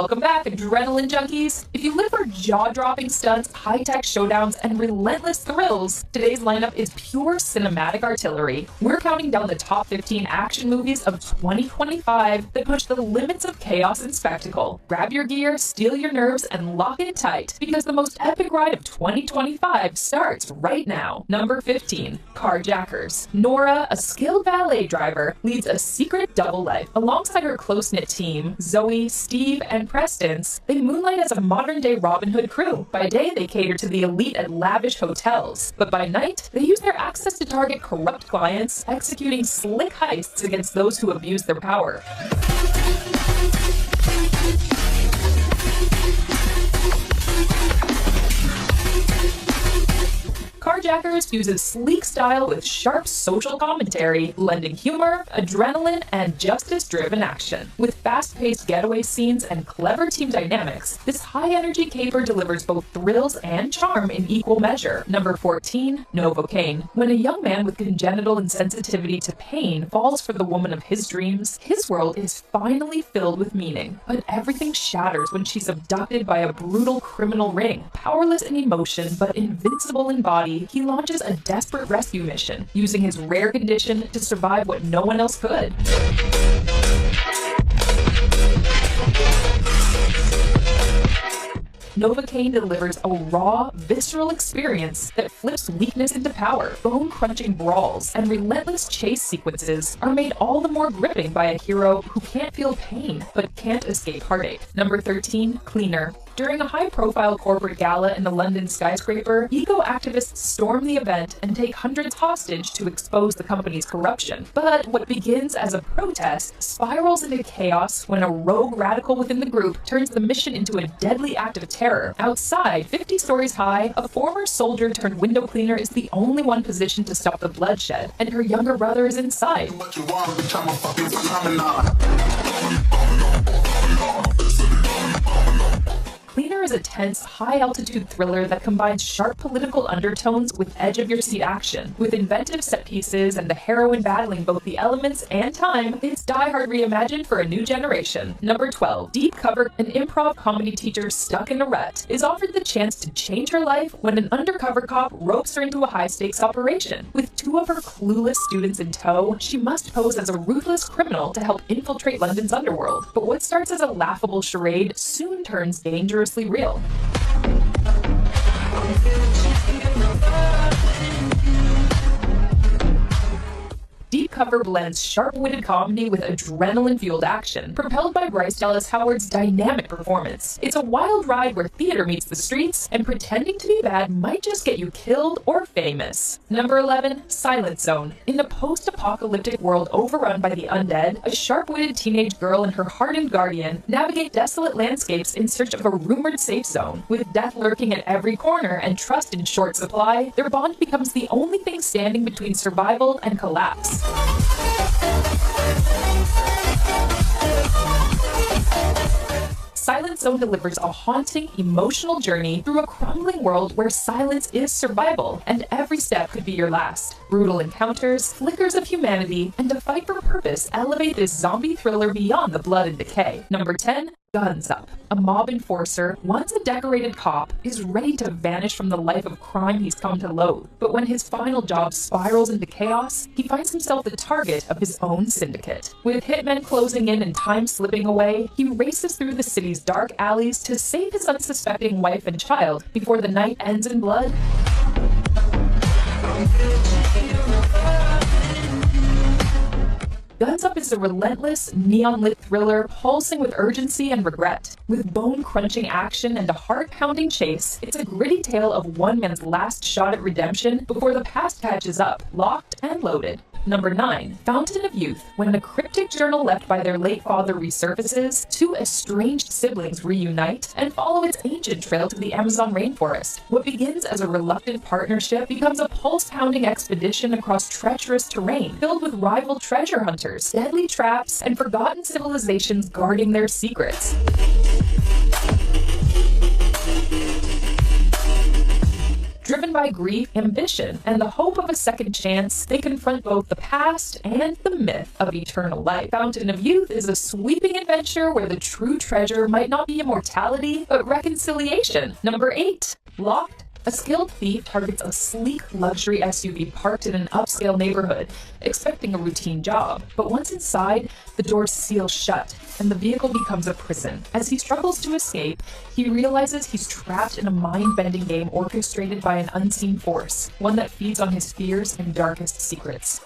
Welcome back, adrenaline junkies! If you live for jaw-dropping stunts, high-tech showdowns, and relentless thrills, today's lineup is pure cinematic artillery. We're counting down the top 15 action movies of 2025 that push the limits of chaos and spectacle. Grab your gear, steel your nerves, and lock in tight, because the most epic ride of 2025 starts right now. Number 15. Carjackers. Nora, a skilled valet driver, leads a secret double life. Alongside her close-knit team, Zoe, Steve, and Prestons, they moonlight as a modern-day Robin Hood crew. By day, they cater to the elite at lavish hotels, but by night, they use their access to target corrupt clients, executing slick heists against those who abuse their power. Carjackers uses sleek style with sharp social commentary, blending humor, adrenaline, and justice-driven action. With fast-paced getaway scenes and clever team dynamics, this high-energy caper delivers both thrills and charm in equal measure. Number 14. Novocaine. When a young man with congenital insensitivity to pain falls for the woman of his dreams, his world is finally filled with meaning. But everything shatters when she's abducted by a brutal criminal ring. Powerless in emotion, but invincible in body, he launches a desperate rescue mission, using his rare condition to survive what no one else could. Novocaine delivers a raw, visceral experience that flips weakness into power. Bone-crunching brawls and relentless chase sequences are made all the more gripping by a hero who can't feel pain, but can't escape heartache. Number 13. Cleaner. During a high-profile corporate gala in the London skyscraper, eco-activists storm the event and take hundreds hostage to expose the company's corruption. But what begins as a protest spirals into chaos when a rogue radical within the group turns the mission into a deadly act of terror. Outside, 50 stories high, a former soldier turned window cleaner is the only one positioned to stop the bloodshed, and her younger brother is inside. Cleaner is a tense, high-altitude thriller that combines sharp political undertones with edge-of-your-seat action. With inventive set pieces and the heroine battling both the elements and time, it's Die Hard reimagined for a new generation. Number 12. Deep Cover. An improv comedy teacher stuck in a rut is offered the chance to change her life when an undercover cop ropes her into a high-stakes operation. With two of her clueless students in tow, she must pose as a ruthless criminal to help infiltrate London's underworld. But what starts as a laughable charade soon turns dangerous real. Deep Cover blends sharp-witted comedy with adrenaline-fueled action, propelled by Bryce Dallas Howard's dynamic performance. It's a wild ride where theater meets the streets, and pretending to be bad might just get you killed or famous. Number 11. Silent Zone. In a post-apocalyptic world overrun by the undead, a sharp-witted teenage girl and her hardened guardian navigate desolate landscapes in search of a rumored safe zone. With death lurking at every corner and trust in short supply, their bond becomes the only thing standing between survival and collapse. Silent Zone delivers a haunting, emotional journey through a crumbling world where silence is survival, and every step could be your last. Brutal encounters, flickers of humanity, and a fight for purpose elevate this zombie thriller beyond the blood and decay. Number 10. Guns Up. A mob enforcer, once a decorated cop, is ready to vanish from the life of crime he's come to loathe. But when his final job spirals into chaos, he finds himself the target of his own syndicate. With hitmen closing in and time slipping away, he races through the city's dark alleys to save his unsuspecting wife and child before the night ends in blood. Guns Up is a relentless, neon-lit thriller pulsing with urgency and regret. With bone-crunching action and a heart-pounding chase, it's a gritty tale of one man's last shot at redemption before the past catches up, locked and loaded. Number 9. Fountain of Youth. When a cryptic journal left by their late father resurfaces, two estranged siblings reunite and follow its ancient trail to the Amazon rainforest. What begins as a reluctant partnership becomes a pulse-pounding expedition across treacherous terrain, filled with rival treasure hunters, deadly traps, and forgotten civilizations guarding their secrets. Driven Driven by grief, ambition, and the hope of a second chance, they confront both the past and the myth of eternal life. Fountain of Youth is a sweeping adventure where the true treasure might not be immortality, but reconciliation. Number 8. Locked. A skilled thief targets a sleek luxury SUV parked in an upscale neighborhood, expecting a routine job. But once inside, the doors seal shut, and the vehicle becomes a prison. As he struggles to escape, he realizes he's trapped in a mind-bending game orchestrated by an unseen force, one that feeds on his fears and darkest secrets.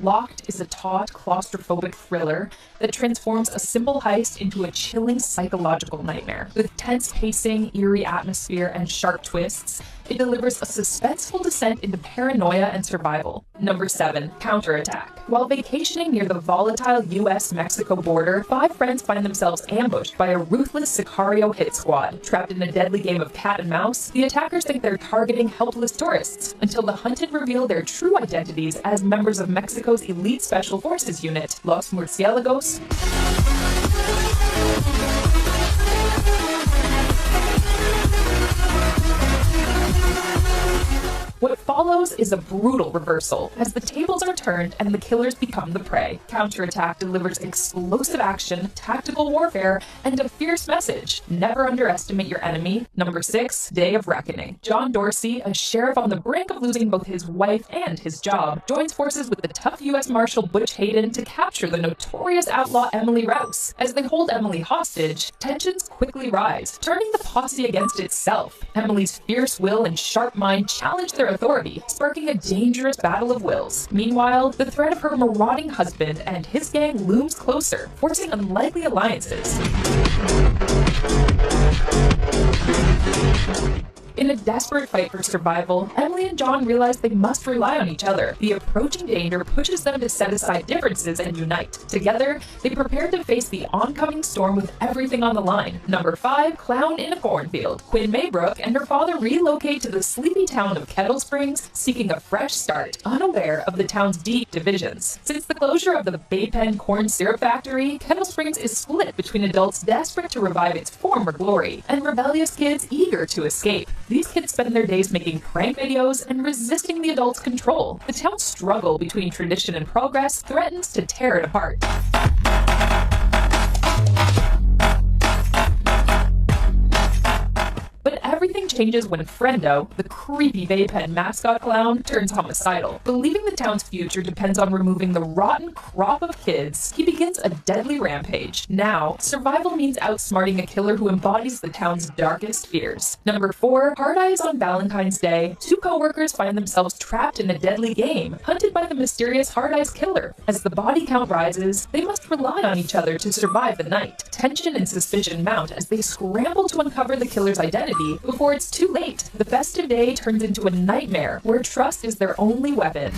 Locked is a taut, claustrophobic thriller that transforms a simple heist into a chilling psychological nightmare. With tense pacing, eerie atmosphere, and sharp twists, it delivers a suspenseful descent into paranoia and survival. Number 7. Counterattack. While vacationing near the volatile US-Mexico border, 5 friends find themselves ambushed by a ruthless Sicario hit squad. Trapped in a deadly game of cat and mouse, the attackers think they're targeting helpless tourists, until the hunted reveal their true identities as members of Mexico's elite special forces unit, Los Murciélagos. What follows is a brutal reversal, as the tables are turned and the killers become the prey. Counterattack delivers explosive action, tactical warfare, and a fierce message. Never underestimate your enemy. Number 6. Day of Reckoning. John Dorsey, a sheriff on the brink of losing both his wife and his job, joins forces with the tough U.S. Marshal Butch Hayden to capture the notorious outlaw Emily Rouse. As they hold Emily hostage, tensions quickly rise, turning the posse against itself. Emily's fierce will and sharp mind challenge their authority, sparking a dangerous battle of wills. Meanwhile, the threat of her marauding husband and his gang looms closer, forcing unlikely alliances. In a desperate fight for survival, Emily and John realize they must rely on each other. The approaching danger pushes them to set aside differences and unite. Together, they prepare to face the oncoming storm with everything on the line. Number 5. Clown in a Cornfield. Quinn Maybrook and her father relocate to the sleepy town of Kettle Springs, seeking a fresh start, unaware of the town's deep divisions. Since the closure of the Bay Pen corn syrup factory, Kettle Springs is split between adults desperate to revive its former glory, and rebellious kids eager to escape. These kids spend their days making prank videos and resisting the adults' control. The town's struggle between tradition and progress threatens to tear it apart. But everything changes when Friendo, the creepy Bay Pen mascot clown, turns homicidal. Believing the town's future depends on removing the rotten crop of kids, he begins a deadly rampage. Now, survival means outsmarting a killer who embodies the town's darkest fears. Number 4. Hard Eyes on Valentine's Day. 2 co-workers find themselves trapped in a deadly game, hunted by the mysterious Hard Eyes killer. As the body count rises, they must rely on each other to survive the night. Tension and suspicion mount as they scramble to uncover the killer's identity before it's too late. The festive day turns into a nightmare where trust is their only weapon.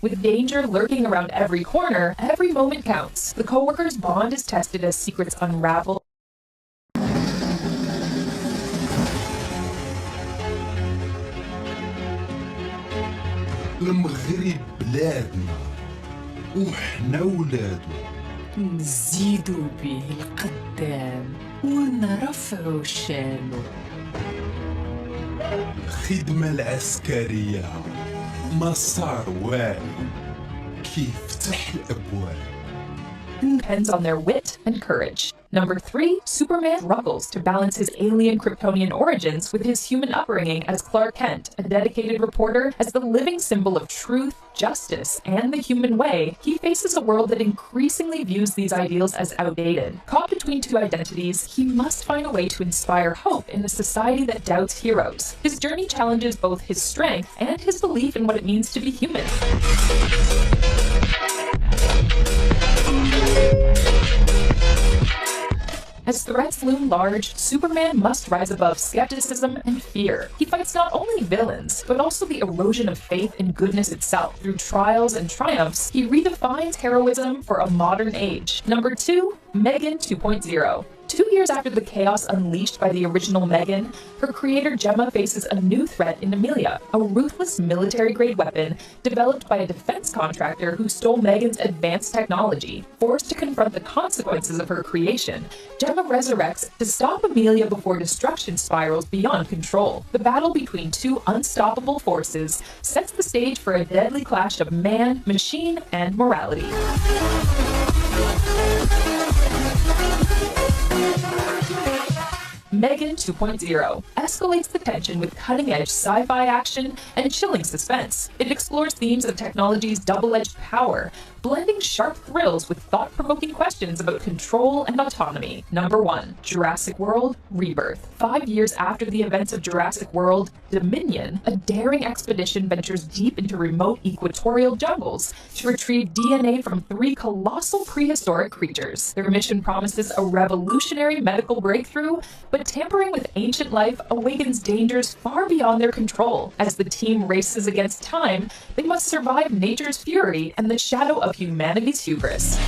With danger lurking around every corner, every moment counts. The co-workers' bond is tested as secrets unravel. المغرب بلادنا وحنا ولادو نزيدو به القدام ونرفعو شانو. الخدمة العسكرية مسار والو كيفتح الأبواب. Depends on their wit and courage. Number 3, Superman struggles to balance his alien Kryptonian origins with his human upbringing as Clark Kent, a dedicated reporter. As the living symbol of truth, justice, and the human way, he faces a world that increasingly views these ideals as outdated. Caught between 2 identities, he must find a way to inspire hope in a society that doubts heroes. His journey challenges both his strength and his belief in what it means to be human. As threats loom large, Superman must rise above skepticism and fear. He fights not only villains, but also the erosion of faith in goodness itself. Through trials and triumphs, he redefines heroism for a modern age. Number 2, Megan 2.0. 2 years after the chaos unleashed by the original Megan, her creator Gemma faces a new threat in Amelia, a ruthless military-grade weapon developed by a defense contractor who stole Megan's advanced technology. Forced to confront the consequences of her creation, Gemma resurrects to stop Amelia before destruction spirals beyond control. The battle between two unstoppable forces sets the stage for a deadly clash of man, machine, and morality. Megan 2.0 escalates the tension with cutting-edge sci-fi action and chilling suspense. It explores themes of technology's double-edged power, blending sharp thrills with thought-provoking questions about control and autonomy. Number 1. Jurassic World Rebirth. 5 years after the events of Jurassic World Dominion, a daring expedition ventures deep into remote equatorial jungles to retrieve DNA from 3 colossal prehistoric creatures. Their mission promises a revolutionary medical breakthrough, but tampering with ancient life awakens dangers far beyond their control. As the team races against time, they must survive nature's fury and the shadow of humanity's hubris.